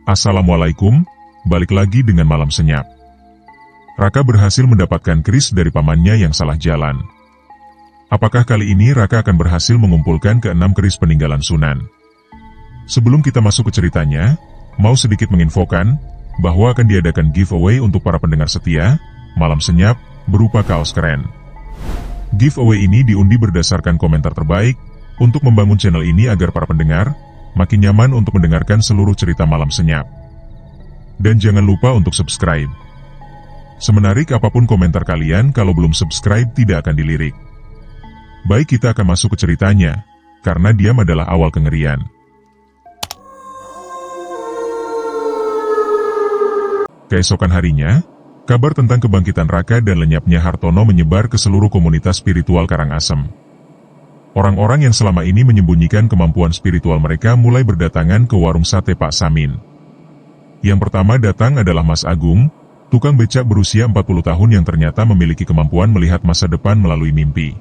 Assalamualaikum, balik lagi dengan Malam Senyap. Raka berhasil mendapatkan keris dari pamannya yang salah jalan. Apakah kali ini Raka akan berhasil mengumpulkan ke-6 keris peninggalan Sunan? Sebelum kita masuk ke ceritanya, mau sedikit menginfokan bahwa akan diadakan giveaway untuk para pendengar setia Malam Senyap berupa kaos keren. Giveaway ini diundi berdasarkan komentar terbaik untuk membangun channel ini agar para pendengar makin nyaman untuk mendengarkan seluruh cerita Malam Senyap. Dan jangan lupa untuk subscribe. Semenarik apapun komentar kalian, kalau belum subscribe tidak akan dilirik. Baik, kita akan masuk ke ceritanya, karena diam adalah awal kengerian. Keesokan harinya, kabar tentang kebangkitan Raka dan lenyapnya Hartono menyebar ke seluruh komunitas spiritual Karangasem. Orang-orang yang selama ini menyembunyikan kemampuan spiritual mereka mulai berdatangan ke warung sate Pak Samin. Yang pertama datang adalah Mas Agung, tukang becak berusia 40 tahun yang ternyata memiliki kemampuan melihat masa depan melalui mimpi.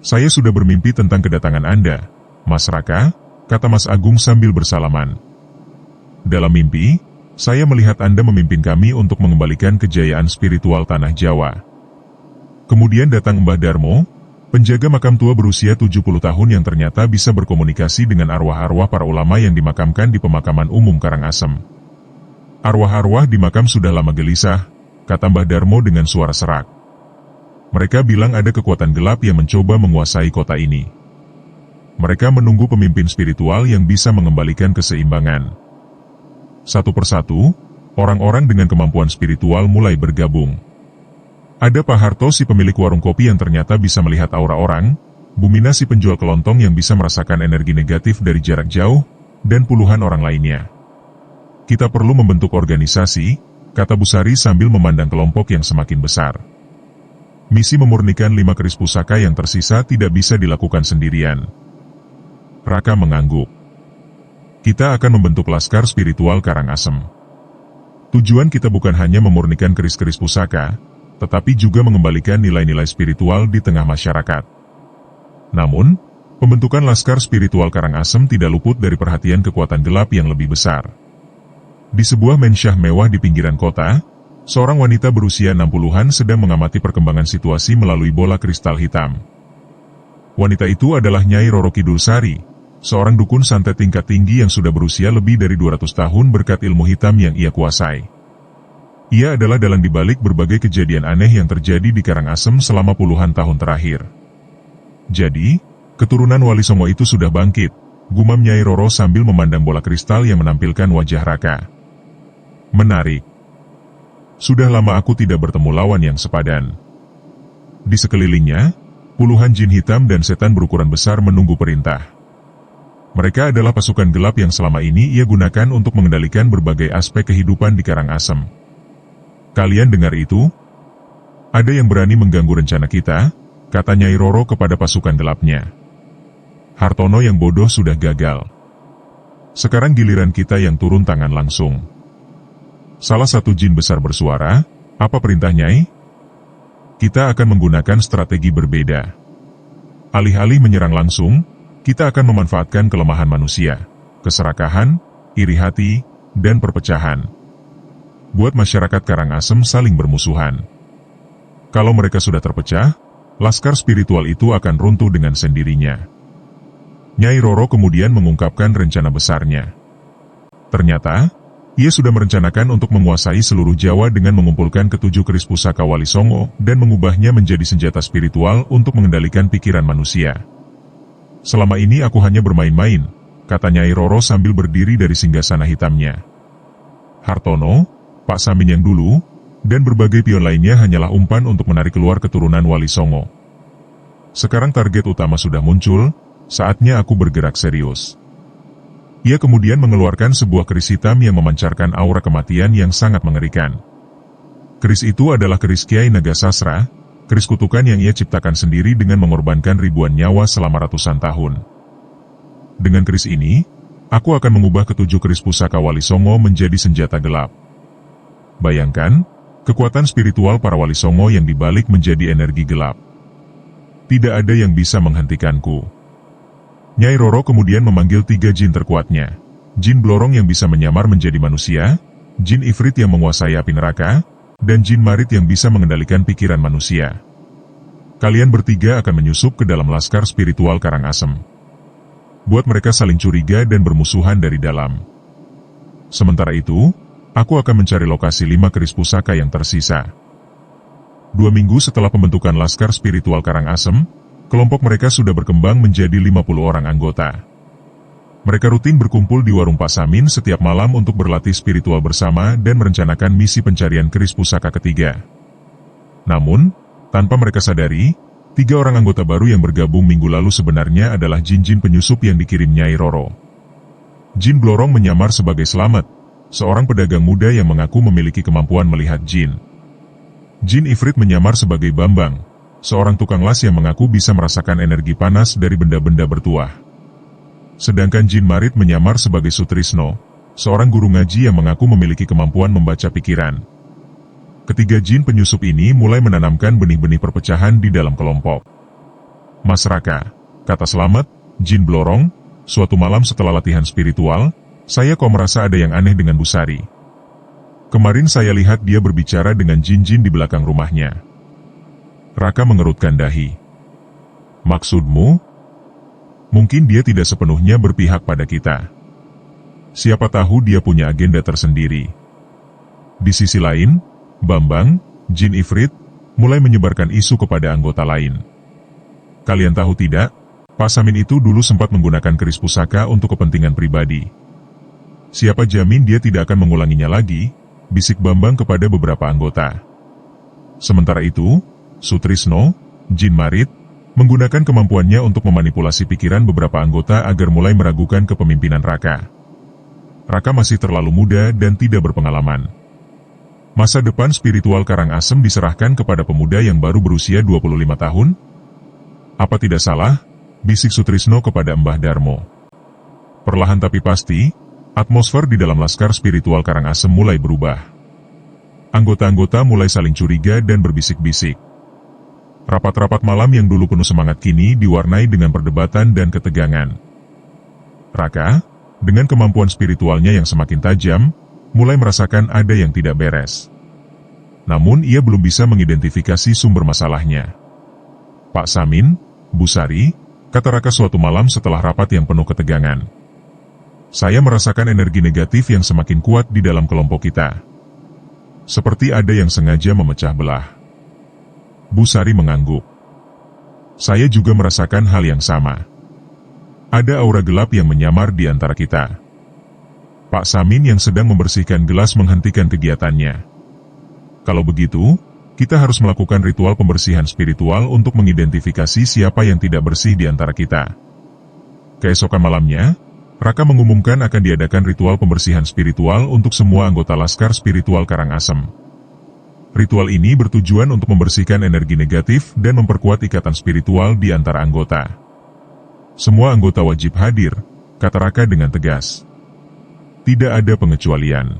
"Saya sudah bermimpi tentang kedatangan Anda, Mas Raka," kata Mas Agung sambil bersalaman. "Dalam mimpi, saya melihat Anda memimpin kami untuk mengembalikan kejayaan spiritual Tanah Jawa." Kemudian datang Mbah Darmo, penjaga makam tua berusia 70 tahun yang ternyata bisa berkomunikasi dengan arwah-arwah para ulama yang dimakamkan di pemakaman umum Karangasem. "Arwah-arwah di makam sudah lama gelisah," kata Mbah Darmo dengan suara serak. "Mereka bilang ada kekuatan gelap yang mencoba menguasai kota ini. Mereka menunggu pemimpin spiritual yang bisa mengembalikan keseimbangan." Satu persatu, orang-orang dengan kemampuan spiritual mulai bergabung. Ada Pak Harto, si pemilik warung kopi yang ternyata bisa melihat aura orang, Bumina, si penjual kelontong yang bisa merasakan energi negatif dari jarak jauh, dan puluhan orang lainnya. "Kita perlu membentuk organisasi," kata Busari sambil memandang kelompok yang semakin besar. "Misi memurnikan 5 keris pusaka yang tersisa tidak bisa dilakukan sendirian." Raka mengangguk. "Kita akan membentuk laskar spiritual Karangasem. Tujuan kita bukan hanya memurnikan keris-keris pusaka, tetapi juga mengembalikan nilai-nilai spiritual di tengah masyarakat. Namun, pembentukan laskar spiritual Karangasem tidak luput dari perhatian kekuatan gelap yang lebih besar." Di sebuah mansyah mewah di pinggiran kota, seorang wanita berusia 60-an sedang mengamati perkembangan situasi melalui bola kristal hitam. Wanita itu adalah Nyai Roro Kidul Sari, seorang dukun santet tingkat tinggi yang sudah berusia lebih dari 200 tahun berkat ilmu hitam yang ia kuasai. Ia adalah dalang dibalik berbagai kejadian aneh yang terjadi di Karangasem selama puluhan tahun terakhir. "Jadi, keturunan Wali Songo itu sudah bangkit," gumam Nyai Roro sambil memandang bola kristal yang menampilkan wajah Raka. "Menarik. Sudah lama aku tidak bertemu lawan yang sepadan." Di sekelilingnya, puluhan jin hitam dan setan berukuran besar menunggu perintah. Mereka adalah pasukan gelap yang selama ini ia gunakan untuk mengendalikan berbagai aspek kehidupan di Karangasem. "Kalian dengar itu? Ada yang berani mengganggu rencana kita," kata Nyai Roro kepada pasukan gelapnya. "Hartono yang bodoh sudah gagal. Sekarang giliran kita yang turun tangan langsung." Salah satu jin besar bersuara, "Apa perintah Nyai?" "Kita akan menggunakan strategi berbeda. Alih-alih menyerang langsung, kita akan memanfaatkan kelemahan manusia, keserakahan, iri hati, dan perpecahan. Buat masyarakat Karangasem saling bermusuhan. Kalau mereka sudah terpecah, laskar spiritual itu akan runtuh dengan sendirinya." Nyai Roro kemudian mengungkapkan rencana besarnya. Ternyata, ia sudah merencanakan untuk menguasai seluruh Jawa dengan mengumpulkan ke-7 keris pusaka Wali Songo dan mengubahnya menjadi senjata spiritual untuk mengendalikan pikiran manusia. "Selama ini aku hanya bermain-main," kata Nyai Roro sambil berdiri dari singgasana hitamnya. "Hartono, Pak Samin yang dulu, dan berbagai pion lainnya hanyalah umpan untuk menarik keluar keturunan Wali Songo. Sekarang target utama sudah muncul, saatnya aku bergerak serius." Ia kemudian mengeluarkan sebuah keris hitam yang memancarkan aura kematian yang sangat mengerikan. Keris itu adalah keris Kiai Naga Sasra, keris kutukan yang ia ciptakan sendiri dengan mengorbankan ribuan nyawa selama ratusan tahun. "Dengan keris ini, aku akan mengubah ke-7 keris pusaka Wali Songo menjadi senjata gelap." Bayangkan, kekuatan spiritual para Wali Songo yang dibalik menjadi energi gelap. "Tidak ada yang bisa menghentikanku." Nyai Roro kemudian memanggil 3 jin terkuatnya. jin blorong yang bisa menyamar menjadi manusia, jin ifrit yang menguasai api neraka, dan jin marit yang bisa mengendalikan pikiran manusia. Kalian bertiga akan menyusup ke dalam laskar spiritual Karangasem. Buat mereka saling curiga dan bermusuhan dari dalam. Sementara itu, aku akan mencari lokasi 5 keris pusaka yang tersisa. 2 minggu setelah pembentukan Laskar Spiritual Karangasem, kelompok mereka sudah berkembang menjadi 50 orang anggota. Mereka rutin berkumpul di warung Pak Samin setiap malam untuk berlatih spiritual bersama dan merencanakan misi pencarian keris pusaka ketiga. Namun, tanpa mereka sadari, 3 orang anggota baru yang bergabung minggu lalu sebenarnya adalah jin-jin penyusup yang dikirim Nyai Roro. Jin Blorong menyamar sebagai Slamet, seorang pedagang muda yang mengaku memiliki kemampuan melihat jin. Jin Ifrit menyamar sebagai Bambang, seorang tukang las yang mengaku bisa merasakan energi panas dari benda-benda bertuah. Sedangkan Jin Marit menyamar sebagai Sutrisno, seorang guru ngaji yang mengaku memiliki kemampuan membaca pikiran. Ketiga jin penyusup ini mulai menanamkan benih-benih perpecahan di dalam kelompok. Mas Raka, kata Slamet, Jin Blorong, suatu malam setelah latihan spiritual, saya kok merasa ada yang aneh dengan Bu Sari. Kemarin saya lihat dia berbicara dengan jin-jin di belakang rumahnya. Raka mengerutkan dahi. Maksudmu? Mungkin dia tidak sepenuhnya berpihak pada kita. Siapa tahu dia punya agenda tersendiri. Di sisi lain, Bambang, Jin Ifrit, mulai menyebarkan isu kepada anggota lain. Kalian tahu tidak, Pak Samin itu dulu sempat menggunakan keris pusaka untuk kepentingan pribadi. Siapa jamin dia tidak akan mengulanginya lagi? Bisik Bambang kepada beberapa anggota. Sementara itu, Sutrisno, Jin Marit, menggunakan kemampuannya untuk memanipulasi pikiran beberapa anggota agar mulai meragukan kepemimpinan Raka. Raka masih terlalu muda dan tidak berpengalaman. Masa depan spiritual Karangasem diserahkan kepada pemuda yang baru berusia 25 tahun? Apa tidak salah? Bisik Sutrisno kepada Mbah Darmo. Perlahan tapi pasti, atmosfer di dalam laskar spiritual Karangasem mulai berubah. Anggota-anggota mulai saling curiga dan berbisik-bisik. Rapat-rapat malam yang dulu penuh semangat kini diwarnai dengan perdebatan dan ketegangan. Raka, dengan kemampuan spiritualnya yang semakin tajam, mulai merasakan ada yang tidak beres. Namun ia belum bisa mengidentifikasi sumber masalahnya. Pak Samin, Bu Sari, kata Raka suatu malam setelah rapat yang penuh ketegangan. Saya merasakan energi negatif yang semakin kuat di dalam kelompok kita. Seperti ada yang sengaja memecah belah. Bu Sari mengangguk. Saya juga merasakan hal yang sama. Ada aura gelap yang menyamar di antara kita. Pak Samin yang sedang membersihkan gelas menghentikan kegiatannya. Kalau begitu, kita harus melakukan ritual pembersihan spiritual untuk mengidentifikasi siapa yang tidak bersih di antara kita. Keesokan malamnya, Raka mengumumkan akan diadakan ritual pembersihan spiritual untuk semua anggota Laskar Spiritual Karangasem. Ritual ini bertujuan untuk membersihkan energi negatif dan memperkuat ikatan spiritual di antara anggota. Semua anggota wajib hadir, kata Raka dengan tegas. Tidak ada pengecualian.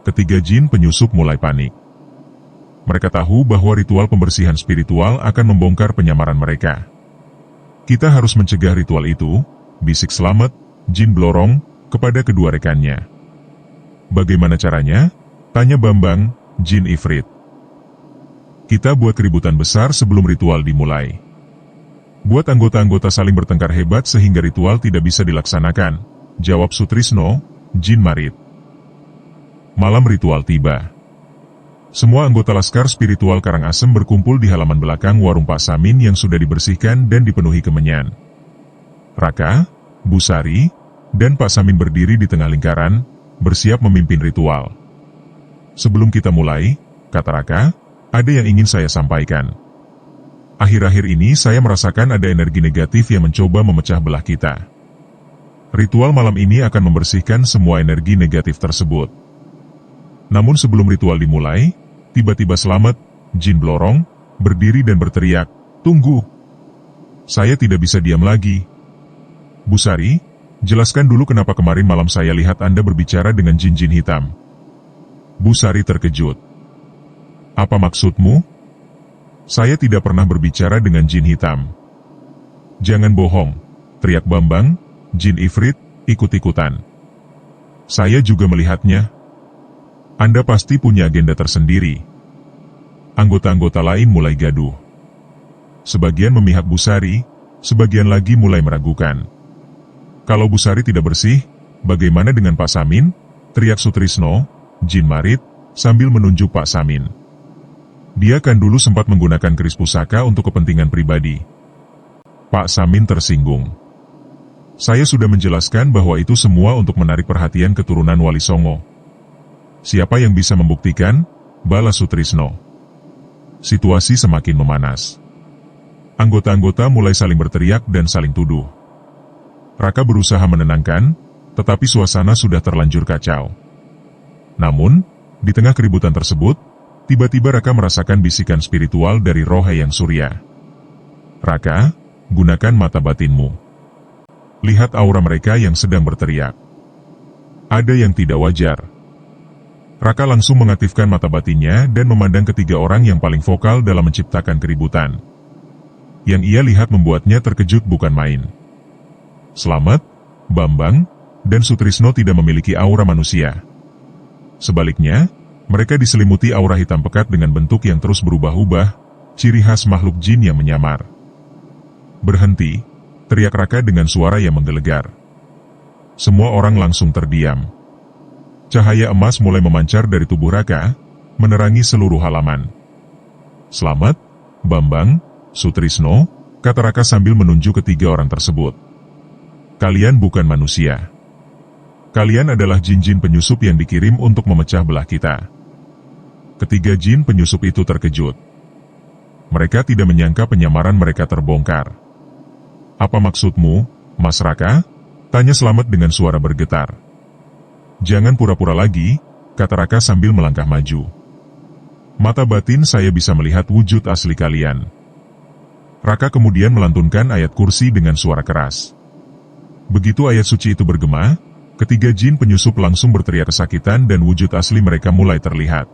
Ketiga jin penyusup mulai panik. Mereka tahu bahwa ritual pembersihan spiritual akan membongkar penyamaran mereka. Kita harus mencegah ritual itu, bisik Slamet, Jin Blorong, kepada kedua rekannya. Bagaimana caranya? Tanya Bambang, Jin Ifrit. Kita buat keributan besar sebelum ritual dimulai. Buat anggota-anggota saling bertengkar hebat sehingga ritual tidak bisa dilaksanakan, jawab Sutrisno, Jin Marit. Malam ritual tiba. Semua anggota Laskar Spiritual Karangasem berkumpul di halaman belakang warung Pak Samin yang sudah dibersihkan dan dipenuhi kemenyan. Raka, Bu Sari, dan Pak Samin berdiri di tengah lingkaran, bersiap memimpin ritual. Sebelum kita mulai, kata Raka, ada yang ingin saya sampaikan. Akhir-akhir ini saya merasakan ada energi negatif yang mencoba memecah belah kita. Ritual malam ini akan membersihkan semua energi negatif tersebut. Namun sebelum ritual dimulai, tiba-tiba Slamet, Jin Blorong, berdiri dan berteriak, "Tunggu! Saya tidak bisa diam lagi. Bu Sari, jelaskan dulu kenapa kemarin malam saya lihat Anda berbicara dengan jin-jin hitam." Bu Sari terkejut. Apa maksudmu? Saya tidak pernah berbicara dengan jin hitam. Jangan bohong, teriak Bambang, Jin Ifrit, ikut-ikutan. Saya juga melihatnya. Anda pasti punya agenda tersendiri. Anggota-anggota lain mulai gaduh. Sebagian memihak Busari, sebagian lagi mulai meragukan. Kalau Busari tidak bersih, bagaimana dengan Pak Samin? Teriak Sutrisno, Jin Marit, sambil menunjuk Pak Samin. Dia kan dulu sempat menggunakan keris pusaka untuk kepentingan pribadi. Pak Samin tersinggung. Saya sudah menjelaskan bahwa itu semua untuk menarik perhatian keturunan Wali Songo. Siapa yang bisa membuktikan? Balas Sutrisno. Situasi semakin memanas. Anggota-anggota mulai saling berteriak dan saling tuduh. Raka berusaha menenangkan, tetapi suasana sudah terlanjur kacau. Namun, di tengah keributan tersebut, tiba-tiba Raka merasakan bisikan spiritual dari roh Hayang Surya. Raka, gunakan mata batinmu. Lihat aura mereka yang sedang berteriak. Ada yang tidak wajar. Raka langsung mengaktifkan mata batinnya dan memandang ketiga orang yang paling vokal dalam menciptakan keributan. Yang ia lihat membuatnya terkejut bukan main. Slamet, Bambang, dan Sutrisno tidak memiliki aura manusia. Sebaliknya, mereka diselimuti aura hitam pekat dengan bentuk yang terus berubah-ubah, ciri khas makhluk jin yang menyamar. Berhenti, teriak Raka dengan suara yang menggelegar. Semua orang langsung terdiam. Cahaya emas mulai memancar dari tubuh Raka, menerangi seluruh halaman. Slamet, Bambang, Sutrisno, kata Raka sambil menunjuk ketiga orang tersebut. Kalian bukan manusia. Kalian adalah jin-jin penyusup yang dikirim untuk memecah belah kita. Ketiga jin penyusup itu terkejut. Mereka tidak menyangka penyamaran mereka terbongkar. Apa maksudmu, Mas Raka? Tanya Slamet dengan suara bergetar. Jangan pura-pura lagi, kata Raka sambil melangkah maju. Mata batin saya bisa melihat wujud asli kalian. Raka kemudian melantunkan ayat kursi dengan suara keras. Begitu ayat suci itu bergema, ketiga jin penyusup langsung berteriak kesakitan dan wujud asli mereka mulai terlihat.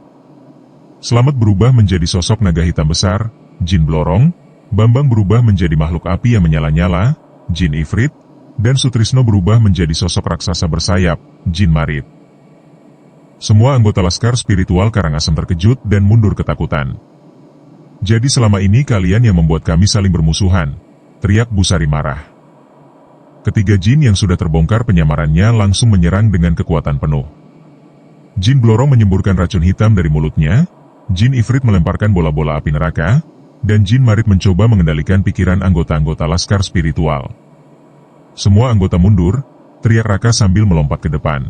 Slamet berubah menjadi sosok naga hitam besar, Jin Blorong, Bambang berubah menjadi makhluk api yang menyala-nyala, Jin Ifrit, dan Sutrisno berubah menjadi sosok raksasa bersayap, Jin Marit. Semua anggota laskar spiritual Karangasem terkejut dan mundur ketakutan. Jadi selama ini kalian yang membuat kami saling bermusuhan, teriak Busari marah. Ketiga jin yang sudah terbongkar penyamarannya langsung menyerang dengan kekuatan penuh. Jin Blorong menyemburkan racun hitam dari mulutnya, Jin Ifrit melemparkan bola-bola api neraka, dan Jin Marit mencoba mengendalikan pikiran anggota-anggota laskar spiritual. Semua anggota mundur, teriak Raka sambil melompat ke depan.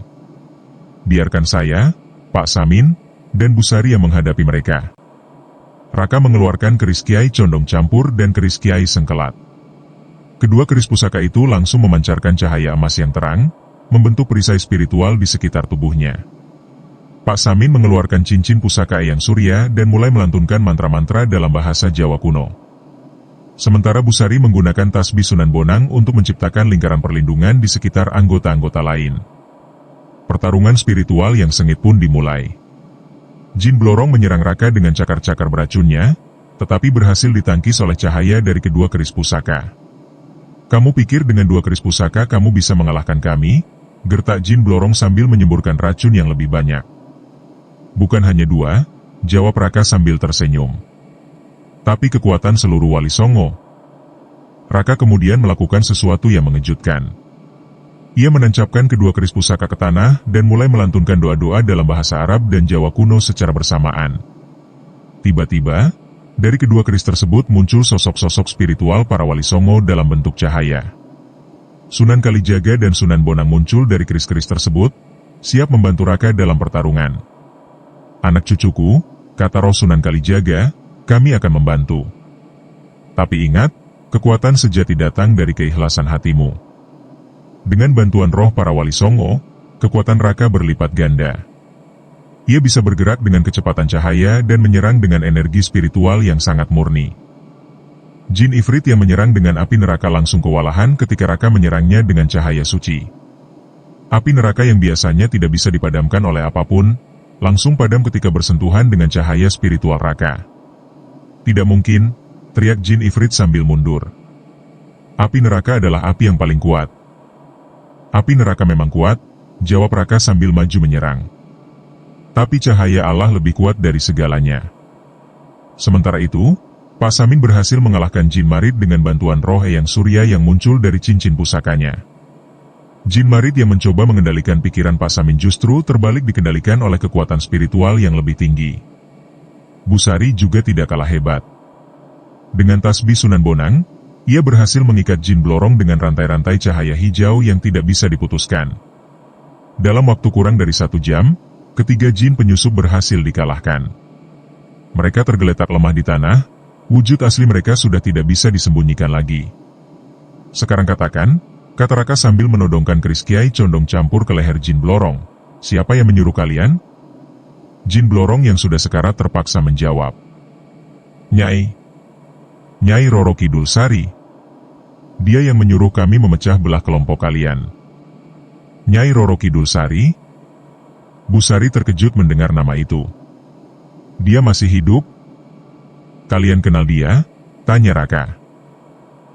Biarkan saya, Pak Samin, dan Busari yang menghadapi mereka. Raka mengeluarkan keris Kiai Condong Campur dan keris Kiai Sengkelat. Kedua keris pusaka itu langsung memancarkan cahaya emas yang terang, membentuk perisai spiritual di sekitar tubuhnya. Pak Samin mengeluarkan cincin pusaka Hayang Surya dan mulai melantunkan mantra-mantra dalam bahasa Jawa kuno. Sementara Busari menggunakan tasbih Sunan Bonang untuk menciptakan lingkaran perlindungan di sekitar anggota-anggota lain. Pertarungan spiritual yang sengit pun dimulai. Jin Blorong menyerang Raka dengan cakar-cakar beracunnya, tetapi berhasil ditangkis oleh cahaya dari kedua keris pusaka. Kamu pikir dengan dua keris pusaka kamu bisa mengalahkan kami? Gertak Jin Blorong sambil menyemburkan racun yang lebih banyak. Bukan hanya dua, jawab Raka sambil tersenyum. Tapi kekuatan seluruh Wali Songo. Raka kemudian melakukan sesuatu yang mengejutkan. Ia menancapkan kedua keris pusaka ke tanah dan mulai melantunkan doa-doa dalam bahasa Arab dan Jawa kuno secara bersamaan. Tiba-tiba, dari kedua keris tersebut muncul sosok-sosok spiritual para Wali Songo dalam bentuk cahaya. Sunan Kalijaga dan Sunan Bonang muncul dari keris-keris tersebut, siap membantu Raka dalam pertarungan. Anak cucuku, kata roh Sunan Kalijaga, kami akan membantu. Tapi ingat, kekuatan sejati datang dari keikhlasan hatimu. Dengan bantuan roh para Wali Songo, kekuatan Raka berlipat ganda. Ia bisa bergerak dengan kecepatan cahaya dan menyerang dengan energi spiritual yang sangat murni. Jin Ifrit yang menyerang dengan api neraka langsung kewalahan ketika Raka menyerangnya dengan cahaya suci. Api neraka yang biasanya tidak bisa dipadamkan oleh apapun, langsung padam ketika bersentuhan dengan cahaya spiritual Raka. Tidak mungkin, teriak Jin Ifrit sambil mundur. Api neraka adalah api yang paling kuat. Api neraka memang kuat, jawab Raka sambil maju menyerang. Tapi cahaya Allah lebih kuat dari segalanya. Sementara itu, Pak Samin berhasil mengalahkan Jin Marit dengan bantuan roh Eyang Surya yang muncul dari cincin pusakanya. Jin Marit yang mencoba mengendalikan pikiran Pak Samin justru terbalik dikendalikan oleh kekuatan spiritual yang lebih tinggi. Busari juga tidak kalah hebat. Dengan tasbih Sunan Bonang, ia berhasil mengikat Jin Blorong dengan rantai-rantai cahaya hijau yang tidak bisa diputuskan. Dalam waktu kurang dari 1 jam, ketiga jin penyusup berhasil dikalahkan. Mereka tergeletak lemah di tanah, wujud asli mereka sudah tidak bisa disembunyikan lagi. Sekarang katakan, kata Raka sambil menodongkan keris Kiai Condong campur ke leher Jin Blorong. Siapa yang menyuruh kalian? Jin Blorong yang sudah sekarat terpaksa menjawab. Nyai Roro Kidul Sari. Dia yang menyuruh kami memecah belah kelompok kalian. Nyai Roro Kidul Sari? Busari terkejut mendengar nama itu. Dia masih hidup? Kalian kenal dia? Tanya Raka.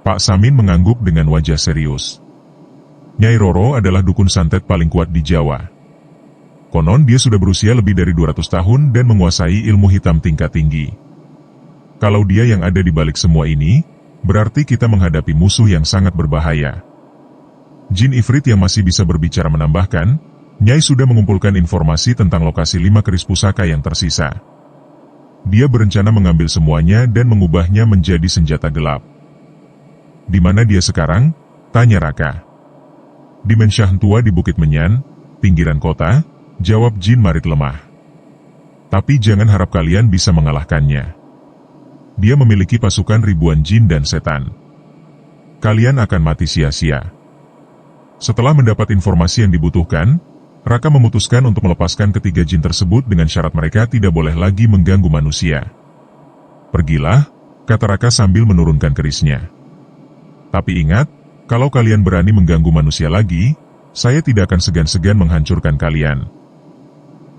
Pak Samin mengangguk dengan wajah serius. Nyai Roro adalah dukun santet paling kuat di Jawa. Konon dia sudah berusia lebih dari 200 tahun dan menguasai ilmu hitam tingkat tinggi. Kalau dia yang ada di balik semua ini, berarti kita menghadapi musuh yang sangat berbahaya. Jin Ifrit yang masih bisa berbicara menambahkan, Nyai sudah mengumpulkan informasi tentang lokasi 5 keris pusaka yang tersisa. Dia berencana mengambil semuanya dan mengubahnya menjadi senjata gelap. Di mana dia sekarang? Tanya Raka. Di Mensyah Tua di Bukit Menyan, pinggiran kota, jawab Jin Marit lemah. Tapi jangan harap kalian bisa mengalahkannya. Dia memiliki pasukan ribuan jin dan setan. Kalian akan mati sia-sia. Setelah mendapat informasi yang dibutuhkan, Raka memutuskan untuk melepaskan ketiga jin tersebut dengan syarat mereka tidak boleh lagi mengganggu manusia. Pergilah, kata Raka sambil menurunkan kerisnya. Tapi ingat, kalau kalian berani mengganggu manusia lagi, saya tidak akan segan-segan menghancurkan kalian.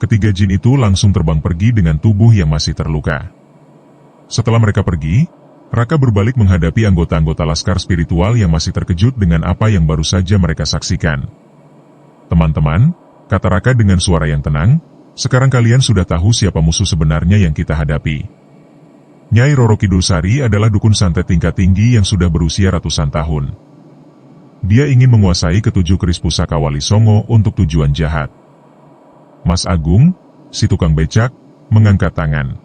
Ketiga jin itu langsung terbang pergi dengan tubuh yang masih terluka. Setelah mereka pergi, Raka berbalik menghadapi anggota-anggota laskar spiritual yang masih terkejut dengan apa yang baru saja mereka saksikan. Teman-teman, kata Raka dengan suara yang tenang, sekarang kalian sudah tahu siapa musuh sebenarnya yang kita hadapi. Nyai Roro Kidul Sari adalah dukun santet tingkat tinggi yang sudah berusia ratusan tahun. Dia ingin menguasai ketujuh keris pusaka Wali Songo untuk tujuan jahat. Mas Agung, si tukang becak, mengangkat tangan.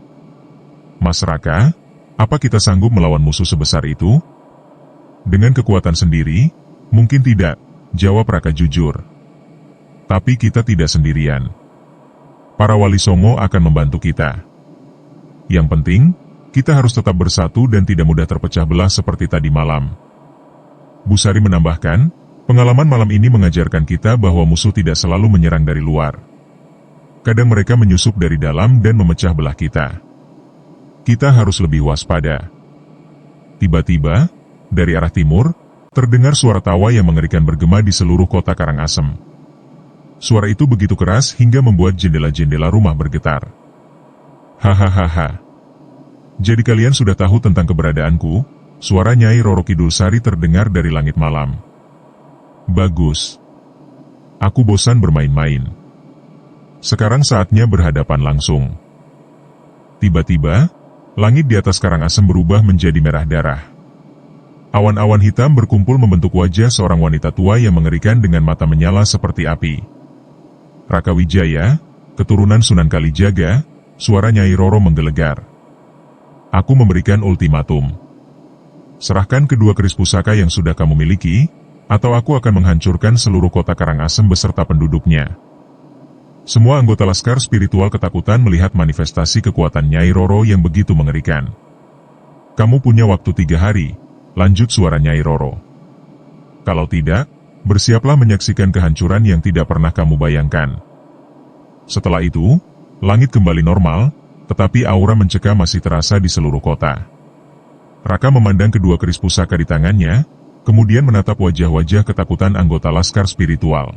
Mas Raka, apa kita sanggup melawan musuh sebesar itu? Dengan kekuatan sendiri, mungkin tidak, jawab Raka jujur. Tapi kita tidak sendirian. Para Wali Songo akan membantu kita. Yang penting, kita harus tetap bersatu dan tidak mudah terpecah belah seperti tadi malam. Busari menambahkan, pengalaman malam ini mengajarkan kita bahwa musuh tidak selalu menyerang dari luar. Kadang mereka menyusup dari dalam dan memecah belah kita. Kita harus lebih waspada. Tiba-tiba, dari arah timur, terdengar suara tawa yang mengerikan bergema di seluruh kota Karangasem. Suara itu begitu keras hingga membuat jendela-jendela rumah bergetar. Hahaha. Jadi kalian sudah tahu tentang keberadaanku? Suara Nyai Roro Kidul Sari terdengar dari langit malam. Bagus. Aku bosan bermain-main. Sekarang saatnya berhadapan langsung. Tiba-tiba, langit di atas Karangasem berubah menjadi merah darah. Awan-awan hitam berkumpul membentuk wajah seorang wanita tua yang mengerikan dengan mata menyala seperti api. Raka Wijaya, keturunan Sunan Kalijaga, suara Nyai Roro menggelegar. Aku memberikan ultimatum. Serahkan kedua keris pusaka yang sudah kamu miliki, atau aku akan menghancurkan seluruh kota Karangasem beserta penduduknya. Semua anggota laskar spiritual ketakutan melihat manifestasi kekuatan Nyai Roro yang begitu mengerikan. Kamu punya waktu 3 hari, lanjut suara Nyai Roro. Kalau tidak, bersiaplah menyaksikan kehancuran yang tidak pernah kamu bayangkan. Setelah itu, langit kembali normal, tetapi aura mencekam masih terasa di seluruh kota. Raka memandang kedua keris pusaka di tangannya, kemudian menatap wajah-wajah ketakutan anggota laskar spiritual.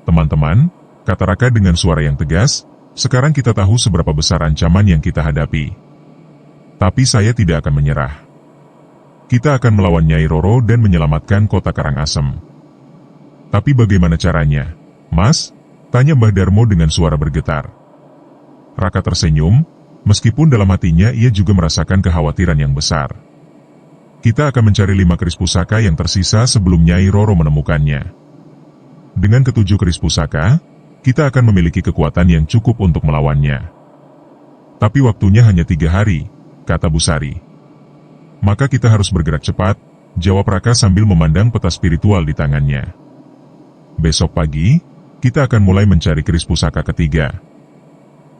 Teman-teman, kata Raka dengan suara yang tegas, sekarang kita tahu seberapa besar ancaman yang kita hadapi. Tapi saya tidak akan menyerah. Kita akan melawan Nyai Roro dan menyelamatkan kota Karangasem. Tapi bagaimana caranya? "Mas?" tanya Mbah Darmo dengan suara bergetar. Raka tersenyum, meskipun dalam hatinya ia juga merasakan kekhawatiran yang besar. "Kita akan mencari 5 keris pusaka yang tersisa sebelum Nyai Roro menemukannya. Dengan ke-7 keris pusaka, kita akan memiliki kekuatan yang cukup untuk melawannya. Tapi waktunya hanya 3 hari," kata Busari. "Maka kita harus bergerak cepat," jawab Raka sambil memandang peta spiritual di tangannya. "Besok pagi, kita akan mulai mencari keris pusaka ketiga."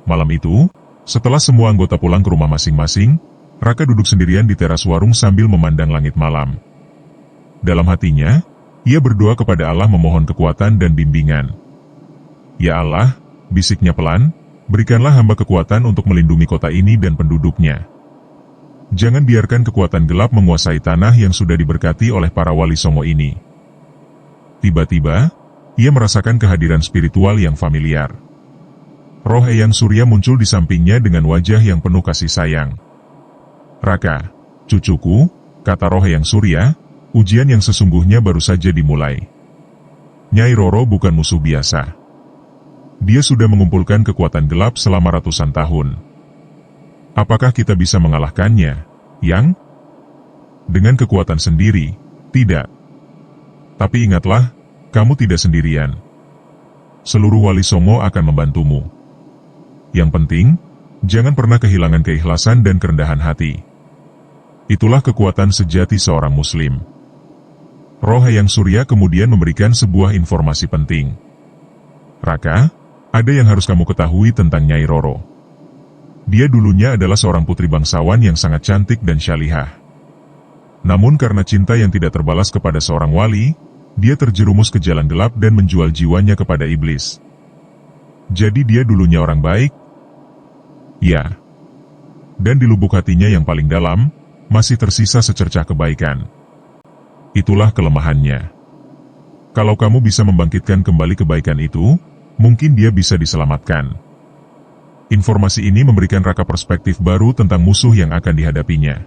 Malam itu, setelah semua anggota pulang ke rumah masing-masing, Raka duduk sendirian di teras warung sambil memandang langit malam. Dalam hatinya, ia berdoa kepada Allah memohon kekuatan dan bimbingan. "Ya Allah," bisiknya pelan, "berikanlah hamba kekuatan untuk melindungi kota ini dan penduduknya. Jangan biarkan kekuatan gelap menguasai tanah yang sudah diberkati oleh para wali songo ini." Tiba-tiba, ia merasakan kehadiran spiritual yang familiar. Roh Eyang Surya muncul di sampingnya dengan wajah yang penuh kasih sayang. "Raka, cucuku," kata Roh Eyang Surya, "ujian yang sesungguhnya baru saja dimulai. Nyai Roro bukan musuh biasa. Dia sudah mengumpulkan kekuatan gelap selama ratusan tahun. Apakah kita bisa mengalahkannya, Yang? Dengan kekuatan sendiri, tidak. Tapi ingatlah, kamu tidak sendirian. Seluruh wali songo akan membantumu. Yang penting, jangan pernah kehilangan keikhlasan dan kerendahan hati. Itulah kekuatan sejati seorang muslim." Roh Eyang Surya kemudian memberikan sebuah informasi penting. "Raka, ada yang harus kamu ketahui tentang Nyai Roro. Dia dulunya adalah seorang putri bangsawan yang sangat cantik dan syalihah. Namun karena cinta yang tidak terbalas kepada seorang wali, dia terjerumus ke jalan gelap dan menjual jiwanya kepada iblis. Jadi dia dulunya orang baik? Ya. Dan di lubuk hatinya yang paling dalam, masih tersisa secercah kebaikan. Itulah kelemahannya. Kalau kamu bisa membangkitkan kembali kebaikan itu, mungkin dia bisa diselamatkan." Informasi ini memberikan Raka perspektif baru tentang musuh yang akan dihadapinya.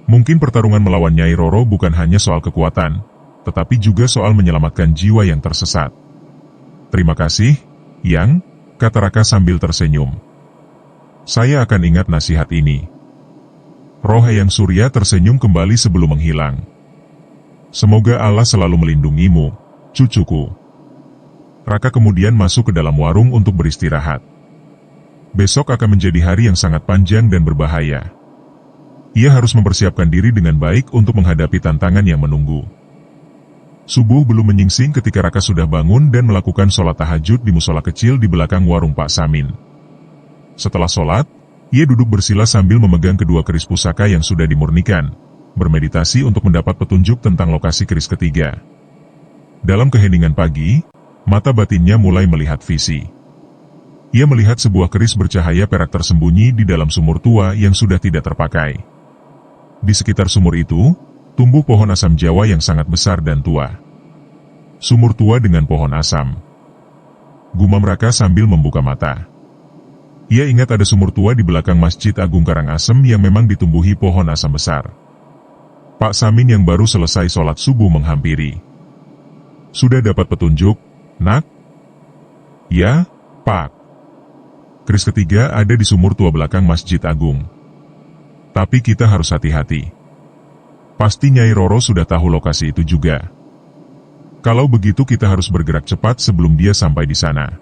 Mungkin pertarungan melawan Nyai Roro bukan hanya soal kekuatan, tetapi juga soal menyelamatkan jiwa yang tersesat. "Terima kasih, Yang," kata Raka sambil tersenyum. "Saya akan ingat nasihat ini." Roh Eyang Surya tersenyum kembali sebelum menghilang. "Semoga Allah selalu melindungimu, cucuku." Raka kemudian masuk ke dalam warung untuk beristirahat. Besok akan menjadi hari yang sangat panjang dan berbahaya. Ia harus mempersiapkan diri dengan baik untuk menghadapi tantangan yang menunggu. Subuh belum menyingsing ketika Raka sudah bangun dan melakukan sholat tahajud di musola kecil di belakang warung Pak Samin. Setelah sholat, ia duduk bersila sambil memegang kedua keris pusaka yang sudah dimurnikan, bermeditasi untuk mendapat petunjuk tentang lokasi keris ketiga. Dalam keheningan pagi, mata batinnya mulai melihat visi. Ia melihat sebuah keris bercahaya perak tersembunyi di dalam sumur tua yang sudah tidak terpakai. Di sekitar sumur itu, tumbuh pohon asam Jawa yang sangat besar dan tua. Sumur tua dengan pohon asam. Gumam Raka sambil membuka mata. Ia ingat ada sumur tua di belakang Masjid Agung Karangasem yang memang ditumbuhi pohon asam besar. Pak Samin yang baru selesai sholat subuh menghampiri. "Sudah dapat petunjuk, Nak?" "Ya, Pak. Keris ketiga ada di sumur tua belakang Masjid Agung. Tapi kita harus hati-hati. Pasti Nyai Roro sudah tahu lokasi itu juga. Kalau begitu kita harus bergerak cepat sebelum dia sampai di sana."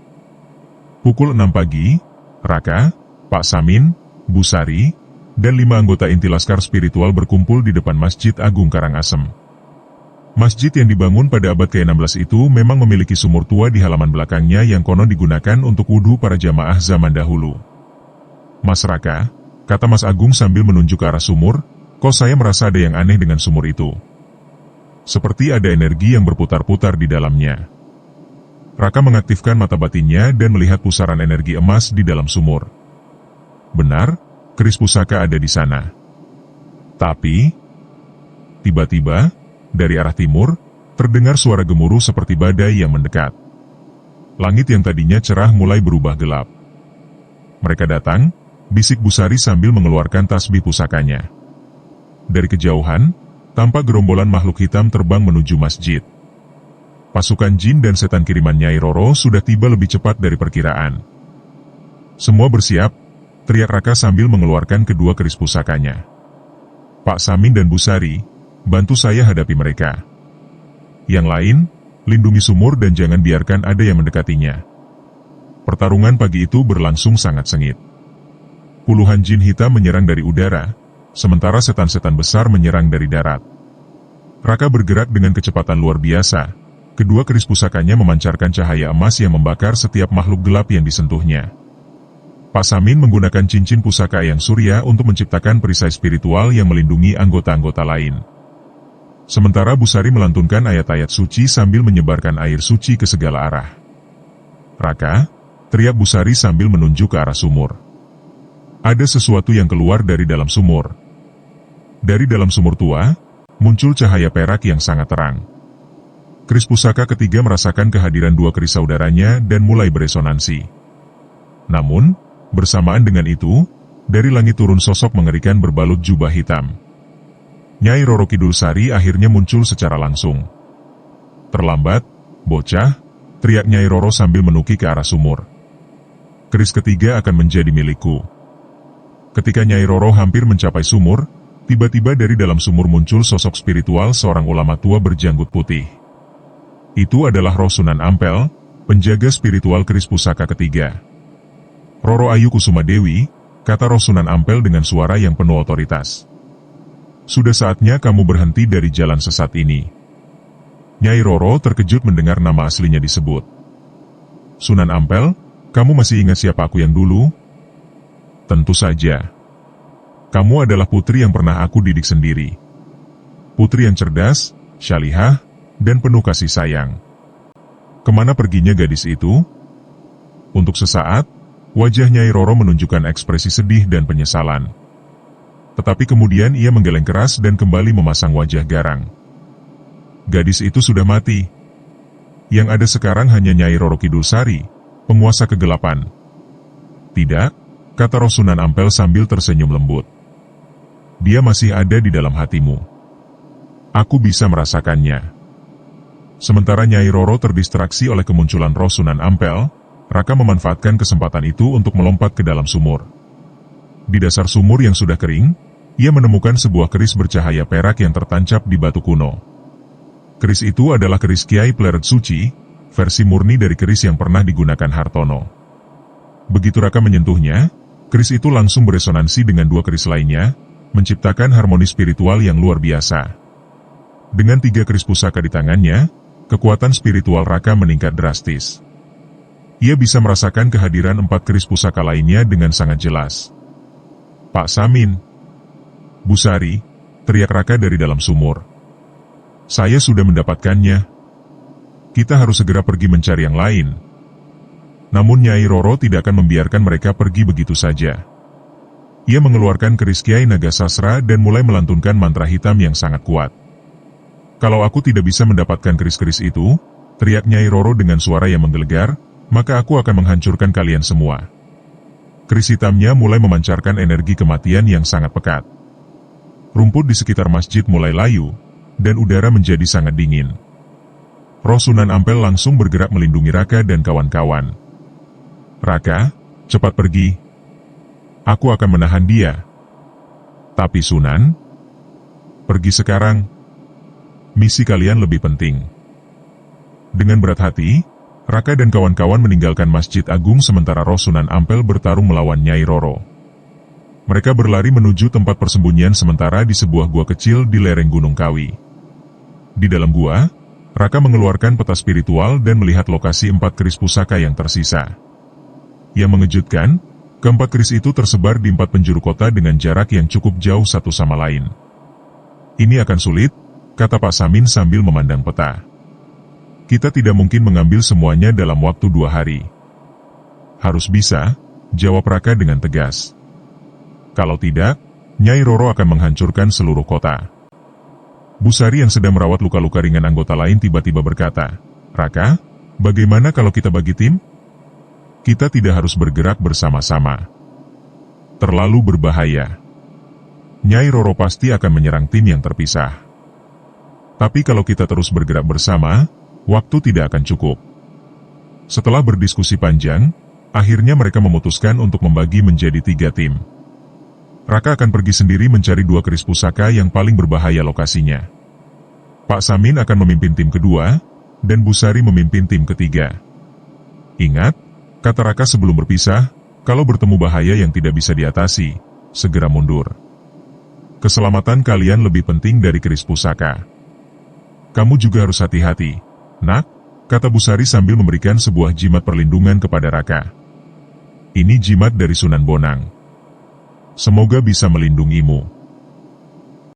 Pukul 6 pagi, Raka, Pak Samin, Busari, dan 5 anggota inti laskar spiritual berkumpul di depan Masjid Agung Karangasem. Masjid yang dibangun pada abad ke-16 itu memang memiliki sumur tua di halaman belakangnya yang konon digunakan untuk wudhu para jamaah zaman dahulu. "Mas Raka," kata Mas Agung sambil menunjuk ke arah sumur, "kok saya merasa ada yang aneh dengan sumur itu. Seperti ada energi yang berputar-putar di dalamnya." Raka mengaktifkan mata batinnya dan melihat pusaran energi emas di dalam sumur. Benar, keris pusaka ada di sana. Tapi, tiba-tiba, dari arah timur, terdengar suara gemuruh seperti badai yang mendekat. Langit yang tadinya cerah mulai berubah gelap. "Mereka datang," bisik Busari sambil mengeluarkan tasbih pusakanya. Dari kejauhan, tampak gerombolan makhluk hitam terbang menuju masjid. Pasukan jin dan setan kiriman Nyai Roro sudah tiba lebih cepat dari perkiraan. Semua bersiap, teriak Raka sambil mengeluarkan kedua keris pusakanya. Pak Samin dan Bu Sari, bantu saya hadapi mereka. Yang lain, lindungi sumur dan jangan biarkan ada yang mendekatinya. Pertarungan pagi itu berlangsung sangat sengit. Puluhan jin hitam menyerang dari udara, sementara setan-setan besar menyerang dari darat. Raka bergerak dengan kecepatan luar biasa. Kedua keris pusakanya memancarkan cahaya emas yang membakar setiap makhluk gelap yang disentuhnya. Pak Samin menggunakan cincin pusaka yang surya untuk menciptakan perisai spiritual yang melindungi anggota-anggota lain. Sementara Bu Sari melantunkan ayat-ayat suci sambil menyebarkan air suci ke segala arah. Raka, teriak Bu Sari sambil menunjuk ke arah sumur. Ada sesuatu yang keluar dari dalam sumur. Dari dalam sumur tua, muncul cahaya perak yang sangat terang. Keris pusaka ketiga merasakan kehadiran dua keris saudaranya dan mulai beresonansi. Namun, bersamaan dengan itu, dari langit turun sosok mengerikan berbalut jubah hitam. Nyai Roro Kidul Sari akhirnya muncul secara langsung. Terlambat, bocah, teriak Nyai Roro sambil menuki ke arah sumur. Keris ketiga akan menjadi milikku. Ketika Nyai Roro hampir mencapai sumur, tiba-tiba dari dalam sumur muncul sosok spiritual seorang ulama tua berjanggut putih. Itu adalah Roh Sunan Ampel, penjaga spiritual keris pusaka ketiga. Roro Ayu Kusuma Dewi, kata Roh Sunan Ampel dengan suara yang penuh otoritas. Sudah saatnya kamu berhenti dari jalan sesat ini. Nyai Roro terkejut mendengar nama aslinya disebut. Sunan Ampel, kamu masih ingat siapa aku yang dulu? Tentu saja. Kamu adalah putri yang pernah aku didik sendiri. Putri yang cerdas, syalihah, dan penuh kasih sayang. Kemana perginya gadis itu? Untuk sesaat, wajah Nyai Roro menunjukkan ekspresi sedih dan penyesalan. Tetapi kemudian ia menggeleng keras dan kembali memasang wajah garang. Gadis itu sudah mati. Yang ada sekarang hanya Nyai Roro Kidul Sari, penguasa kegelapan. Tidak, kata Roh Sunan Ampel sambil tersenyum lembut. Dia masih ada di dalam hatimu. Aku bisa merasakannya. Sementara Nyai Roro terdistraksi oleh kemunculan Roh Sunan Ampel, Raka memanfaatkan kesempatan itu untuk melompat ke dalam sumur. Di dasar sumur yang sudah kering, ia menemukan sebuah keris bercahaya perak yang tertancap di batu kuno. Keris itu adalah keris Kiai Pleret Suci, versi murni dari keris yang pernah digunakan Hartono. Begitu Raka menyentuhnya, keris itu langsung beresonansi dengan dua keris lainnya, menciptakan harmoni spiritual yang luar biasa. Dengan 3 keris pusaka di tangannya, kekuatan spiritual Raka meningkat drastis. Ia bisa merasakan kehadiran 4 keris pusaka lainnya dengan sangat jelas. Pak Samin, Bu Sari, teriak Raka dari dalam sumur. Saya sudah mendapatkannya. Kita harus segera pergi mencari yang lain. Namun Nyai Roro tidak akan membiarkan mereka pergi begitu saja. Ia mengeluarkan keris Kiai Naga Sasra dan mulai melantunkan mantra hitam yang sangat kuat. Kalau aku tidak bisa mendapatkan keris-keris itu, teriak Nyai Roro dengan suara yang menggelegar, maka aku akan menghancurkan kalian semua. Keris hitamnya mulai memancarkan energi kematian yang sangat pekat. Rumput di sekitar masjid mulai layu, dan udara menjadi sangat dingin. Roh Sunan Ampel langsung bergerak melindungi Raka dan kawan-kawan. Raka, cepat pergi. Aku akan menahan dia. Tapi Sunan, pergi sekarang. Misi kalian lebih penting. Dengan berat hati, Raka dan kawan-kawan meninggalkan Masjid Agung sementara Roh Sunan Ampel bertarung melawan Nyai Roro. Mereka berlari menuju tempat persembunyian sementara di sebuah gua kecil di lereng Gunung Kawi. Di dalam gua, Raka mengeluarkan peta spiritual dan melihat lokasi 4 keris pusaka yang tersisa. Yang mengejutkan, keempat keris itu tersebar di 4 penjuru kota dengan jarak yang cukup jauh satu sama lain. Ini akan sulit, kata Pak Samin sambil memandang peta. Kita tidak mungkin mengambil semuanya dalam waktu 2 hari. Harus bisa, jawab Raka dengan tegas. Kalau tidak, Nyai Roro akan menghancurkan seluruh kota. Bu Sari yang sedang merawat luka-luka ringan anggota lain tiba-tiba berkata, Raka, bagaimana kalau kita bagi tim? Kita tidak harus bergerak bersama-sama. Terlalu berbahaya. Nyai Roro pasti akan menyerang tim yang terpisah. Tapi kalau kita terus bergerak bersama, waktu tidak akan cukup. Setelah berdiskusi panjang, akhirnya mereka memutuskan untuk membagi menjadi 3 tim. Raka akan pergi sendiri mencari 2 keris pusaka yang paling berbahaya lokasinya. Pak Samin akan memimpin tim kedua, dan Bu Sari memimpin tim ketiga. Ingat, kata Raka sebelum berpisah, kalau bertemu bahaya yang tidak bisa diatasi, segera mundur. Keselamatan kalian lebih penting dari keris pusaka. Kamu juga harus hati-hati, nak, kata Bu Sari sambil memberikan sebuah jimat perlindungan kepada Raka. Ini jimat dari Sunan Bonang. Semoga bisa melindungimu.